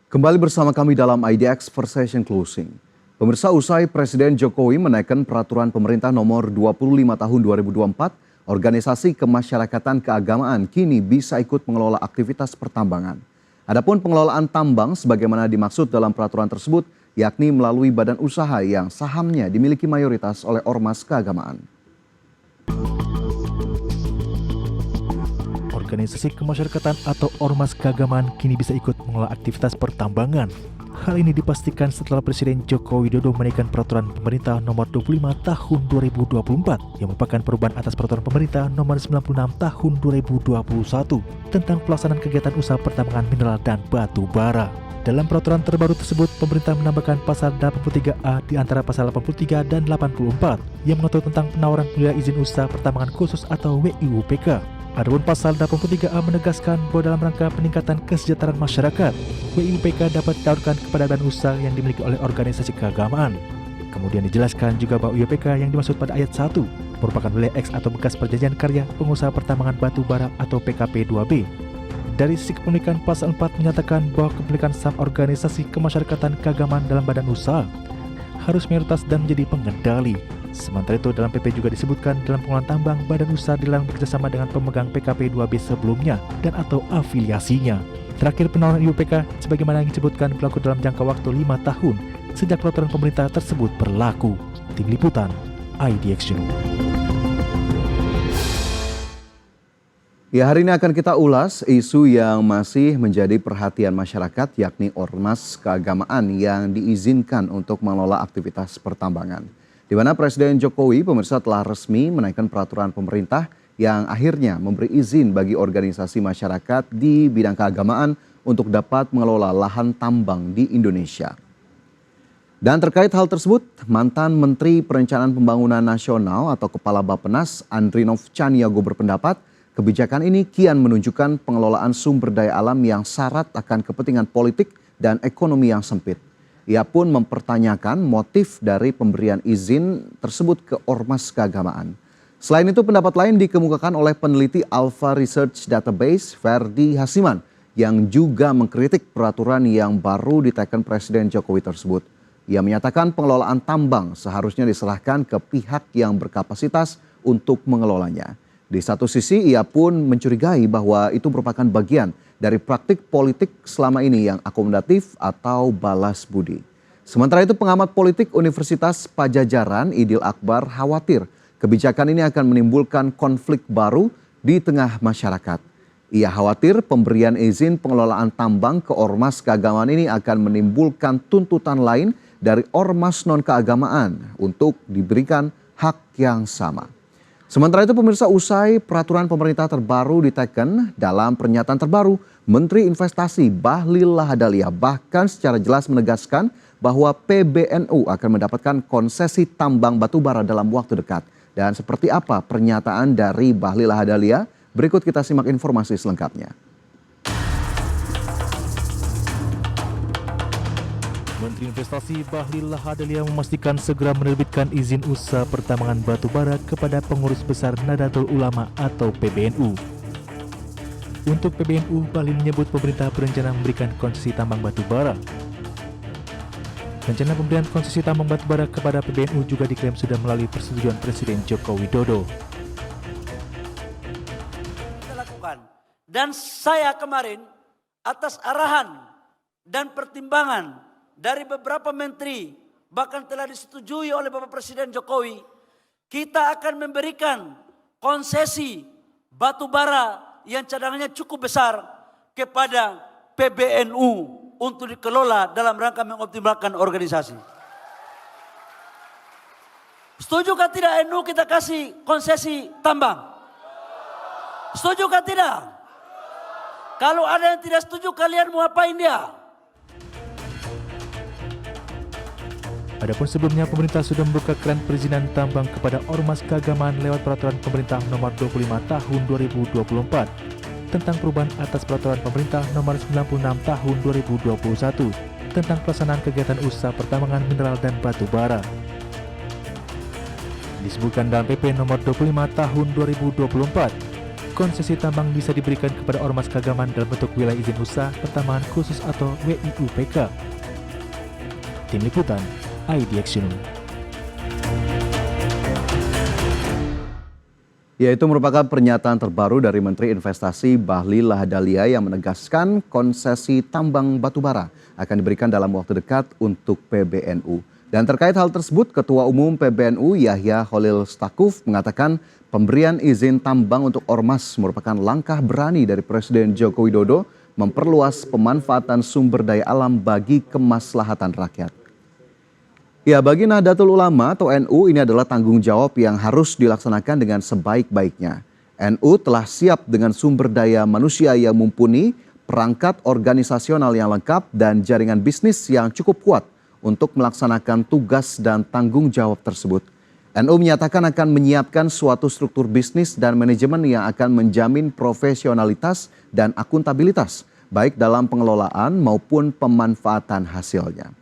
Kembali bersama kami dalam IDX Session Closing. Pemirsa, usai Presiden Jokowi menaikkan peraturan pemerintah nomor 25 tahun 2024, organisasi kemasyarakatan keagamaan kini bisa ikut mengelola aktivitas pertambangan. Adapun pengelolaan tambang sebagaimana dimaksud dalam peraturan tersebut, yakni melalui badan usaha yang sahamnya dimiliki mayoritas oleh ormas keagamaan. Organisasi kemasyarakatan atau ormas keagamaan kini bisa ikut mengelola aktivitas pertambangan. Hal ini dipastikan setelah Presiden Joko Widodo menaikkan peraturan pemerintah nomor 25 tahun 2024 yang merupakan perubahan atas peraturan pemerintah nomor 96 tahun 2021 tentang pelaksanaan kegiatan usaha pertambangan mineral dan batu bara. Dalam peraturan terbaru tersebut, pemerintah menambahkan pasal 83A di antara pasal 83 dan 84 yang mengatur tentang penawaran pemberian izin usaha pertambangan khusus atau WIUPK. Adapun pasal 83A menegaskan bahwa dalam rangka peningkatan kesejahteraan masyarakat, WIUPK dapat ditawarkan kepada badan usaha yang dimiliki oleh organisasi keagamaan. Kemudian dijelaskan juga bahwa WIUPK yang dimaksud pada ayat 1 merupakan wilayah X atau bekas perjanjian karya pengusaha pertambangan batu bara atau PKP 2B. Dari sisi kepemilikan, pasal 4 menyatakan bahwa kepemilikan saham organisasi kemasyarakatan keagamaan dalam badan usaha harus mayoritas dan menjadi pengendali. Sementara itu, dalam PP juga disebutkan dalam pengelolaan tambang, badan usaha dilarang bekerjasama dengan pemegang PKP 2B sebelumnya dan atau afiliasinya. Terakhir, penawaran IUPK sebagaimana yang disebutkan berlaku dalam jangka waktu 5 tahun sejak peraturan pemerintah tersebut berlaku. Tim Liputan, IDX News. Ya, hari ini akan kita ulas isu yang masih menjadi perhatian masyarakat, yakni ormas keagamaan yang diizinkan untuk mengelola aktivitas pertambangan. Di mana Presiden Jokowi pemirsa telah resmi menaikkan peraturan pemerintah yang akhirnya memberi izin bagi organisasi masyarakat di bidang keagamaan untuk dapat mengelola lahan tambang di Indonesia. Dan terkait hal tersebut, mantan Menteri Perencanaan Pembangunan Nasional atau Kepala Bappenas Andrinov Caniago berpendapat kebijakan ini kian menunjukkan pengelolaan sumber daya alam yang syarat akan kepentingan politik dan ekonomi yang sempit. Ia pun mempertanyakan motif dari pemberian izin tersebut ke ormas keagamaan. Selain itu, pendapat lain dikemukakan oleh peneliti Alpha Research Database Ferdi Hasiman yang juga mengkritik peraturan yang baru ditekan Presiden Jokowi tersebut. Ia menyatakan pengelolaan tambang seharusnya diserahkan ke pihak yang berkapasitas untuk mengelolanya. Di satu sisi, ia pun mencurigai bahwa itu merupakan bagian dari praktik politik selama ini yang akomodatif atau balas budi. Sementara itu, pengamat politik Universitas Pajajaran Idil Akbar khawatir kebijakan ini akan menimbulkan konflik baru di tengah masyarakat. Ia khawatir pemberian izin pengelolaan tambang ke ormas keagamaan ini akan menimbulkan tuntutan lain dari ormas non-keagamaan untuk diberikan hak yang sama. Sementara itu, pemirsa, usai peraturan pemerintah terbaru diteken, dalam pernyataan terbaru, Menteri Investasi Bahlil Lahadalia bahkan secara jelas menegaskan bahwa PBNU akan mendapatkan konsesi tambang batubara dalam waktu dekat. Dan seperti apa pernyataan dari Bahlil Lahadalia? Berikut kita simak informasi selengkapnya. Menteri Investasi Bahlil Lahadalia memastikan segera menerbitkan izin usaha pertambangan batu bara kepada pengurus besar Nahdlatul Ulama atau PBNU. Untuk PBNU, Bahlil menyebut pemerintah berencana memberikan konsesi tambang batu bara. Rencana pemberian konsesi tambang batu bara kepada PBNU juga diklaim sudah melalui persetujuan Presiden Joko Widodo. Dan saya kemarin atas arahan dan pertimbangan dari beberapa menteri, bahkan telah disetujui oleh Bapak Presiden Jokowi, kita akan memberikan konsesi batu bara yang cadangannya cukup besar kepada PBNU untuk dikelola dalam rangka mengoptimalkan organisasi. Setujukah tidak NU kita kasih konsesi tambang? Setujukah tidak? Kalau ada yang tidak setuju, kalian mau apain dia? Adapun sebelumnya, pemerintah sudah membuka keran perizinan tambang kepada ormas keagamaan lewat peraturan pemerintah nomor 25 tahun 2024 tentang perubahan atas peraturan pemerintah nomor 96 tahun 2021 tentang pelaksanaan kegiatan usaha pertambangan mineral dan batu bara. Disebutkan dalam PP nomor 25 tahun 2024, konsesi tambang bisa diberikan kepada ormas keagamaan dalam bentuk wilayah izin usaha pertambangan khusus atau WIUPK. Tim Liputan, IDX News. Ya, itu merupakan pernyataan terbaru dari Menteri Investasi Bahlil Lahadalia yang menegaskan konsesi tambang batubara akan diberikan dalam waktu dekat untuk PBNU. Dan terkait hal tersebut, Ketua Umum PBNU Yahya Khalil Stakuf mengatakan pemberian izin tambang untuk ormas merupakan langkah berani dari Presiden Joko Widodo memperluas pemanfaatan sumber daya alam bagi kemaslahatan rakyat. Ya, bagi Nahdlatul Ulama atau NU ini adalah tanggung jawab yang harus dilaksanakan dengan sebaik-baiknya. NU telah siap dengan sumber daya manusia yang mumpuni, perangkat organisasional yang lengkap, dan jaringan bisnis yang cukup kuat untuk melaksanakan tugas dan tanggung jawab tersebut. NU menyatakan akan menyiapkan suatu struktur bisnis dan manajemen yang akan menjamin profesionalitas dan akuntabilitas, baik dalam pengelolaan maupun pemanfaatan hasilnya.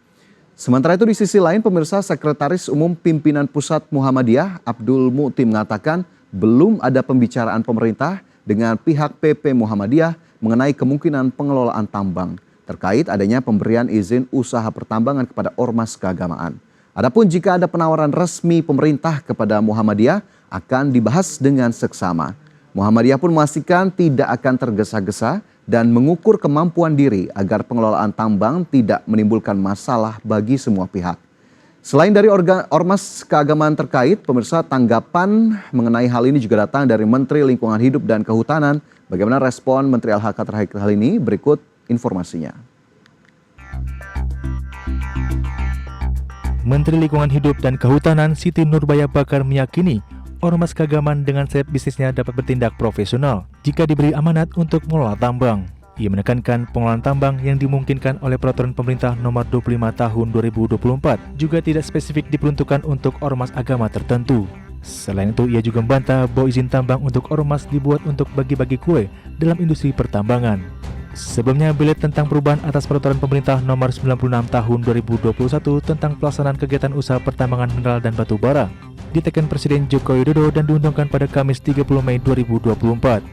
Sementara itu di sisi lain, pemirsa, Sekretaris Umum Pimpinan Pusat Muhammadiyah Abdul Mu'ti mengatakan belum ada pembicaraan pemerintah dengan pihak PP Muhammadiyah mengenai kemungkinan pengelolaan tambang terkait adanya pemberian izin usaha pertambangan kepada ormas keagamaan. Adapun jika ada penawaran resmi pemerintah kepada Muhammadiyah akan dibahas dengan seksama. Muhammadiyah pun memastikan tidak akan tergesa-gesa dan mengukur kemampuan diri agar pengelolaan tambang tidak menimbulkan masalah bagi semua pihak. Selain dari ormas keagamaan terkait, pemirsa, tanggapan mengenai hal ini juga datang dari Menteri Lingkungan Hidup dan Kehutanan. Bagaimana respon Menteri LHK terkait hal ini? Berikut informasinya. Menteri Lingkungan Hidup dan Kehutanan Siti Nurbaya Bakar meyakini ormas keagamaan dengan sayap bisnisnya dapat bertindak profesional jika diberi amanat untuk mengelola tambang. Ia menekankan pengelolaan tambang yang dimungkinkan oleh Peraturan Pemerintah Nomor 25 Tahun 2024 juga tidak spesifik diperuntukkan untuk ormas agama tertentu. Selain itu, ia juga membantah bahwa izin tambang untuk ormas dibuat untuk bagi-bagi kue dalam industri pertambangan. Sebelumnya, Bilet tentang perubahan atas Peraturan Pemerintah Nomor 96 Tahun 2021 tentang pelaksanaan kegiatan usaha pertambangan mineral dan batu bara diteken Presiden Joko Widodo dan diundangkan pada Kamis 30 Mei 2024.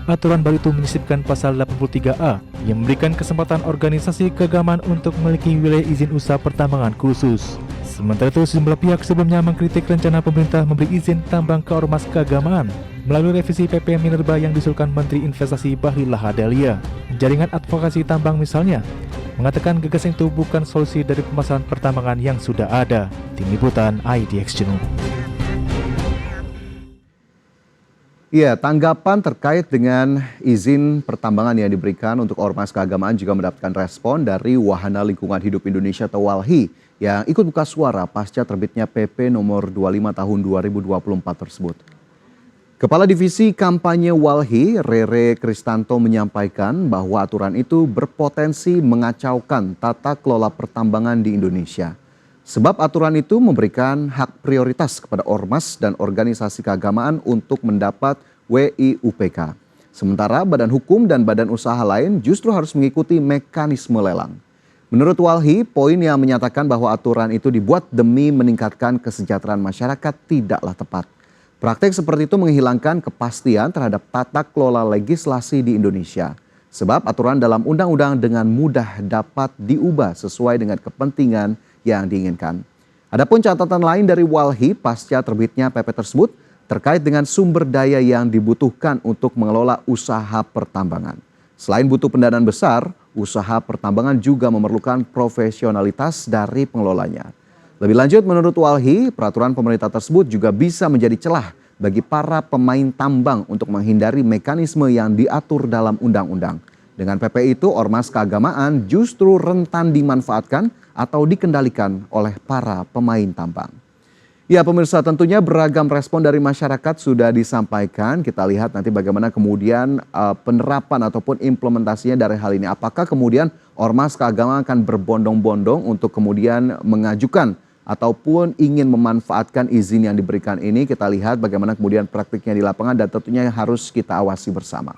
Aturan baru itu menyisipkan pasal 83A yang memberikan kesempatan organisasi keagamaan untuk memiliki wilayah izin usaha pertambangan khusus. Sementara itu, sejumlah pihak sebelumnya mengkritik rencana pemerintah memberi izin tambang ke ormas keagamaan melalui revisi PP Minerba yang diusulkan Menteri Investasi Bahlil Lahadalia. Jaringan advokasi tambang misalnya mengatakan gagasan itu bukan solusi dari permasalahan pertambangan yang sudah ada. Tim Liputan IDX News. Ya, tanggapan terkait dengan izin pertambangan yang diberikan untuk ormas keagamaan juga mendapatkan respon dari Wahana Lingkungan Hidup Indonesia atau WALHI yang ikut buka suara pasca terbitnya PP nomor 25 tahun 2024 tersebut. Kepala Divisi Kampanye WALHI, Rere Kristanto, menyampaikan bahwa aturan itu berpotensi mengacaukan tata kelola pertambangan di Indonesia. Sebab aturan itu memberikan hak prioritas kepada ormas dan organisasi keagamaan untuk mendapat WIUPK. Sementara badan hukum dan badan usaha lain justru harus mengikuti mekanisme lelang. Menurut WALHI, poin yang menyatakan bahwa aturan itu dibuat demi meningkatkan kesejahteraan masyarakat tidaklah tepat. Praktek seperti itu menghilangkan kepastian terhadap tata kelola legislasi di Indonesia. Sebab aturan dalam undang-undang dengan mudah dapat diubah sesuai dengan kepentingan yang diinginkan. Adapun catatan lain dari WALHI pasca terbitnya PP tersebut terkait dengan sumber daya yang dibutuhkan untuk mengelola usaha pertambangan. Selain butuh pendanaan besar, usaha pertambangan juga memerlukan profesionalitas dari pengelolanya. Lebih lanjut, menurut WALHI, peraturan pemerintah tersebut juga bisa menjadi celah bagi para pemain tambang untuk menghindari mekanisme yang diatur dalam undang-undang. Dengan PP itu, ormas keagamaan justru rentan dimanfaatkan atau dikendalikan oleh para pemain tambang. Ya, pemirsa, tentunya beragam respon dari masyarakat sudah disampaikan. Kita lihat nanti bagaimana kemudian penerapan ataupun implementasinya dari hal ini. Apakah kemudian ormas keagamaan akan berbondong-bondong untuk kemudian mengajukan ataupun ingin memanfaatkan izin yang diberikan ini? Kita lihat bagaimana kemudian praktiknya di lapangan dan tentunya harus kita awasi bersama.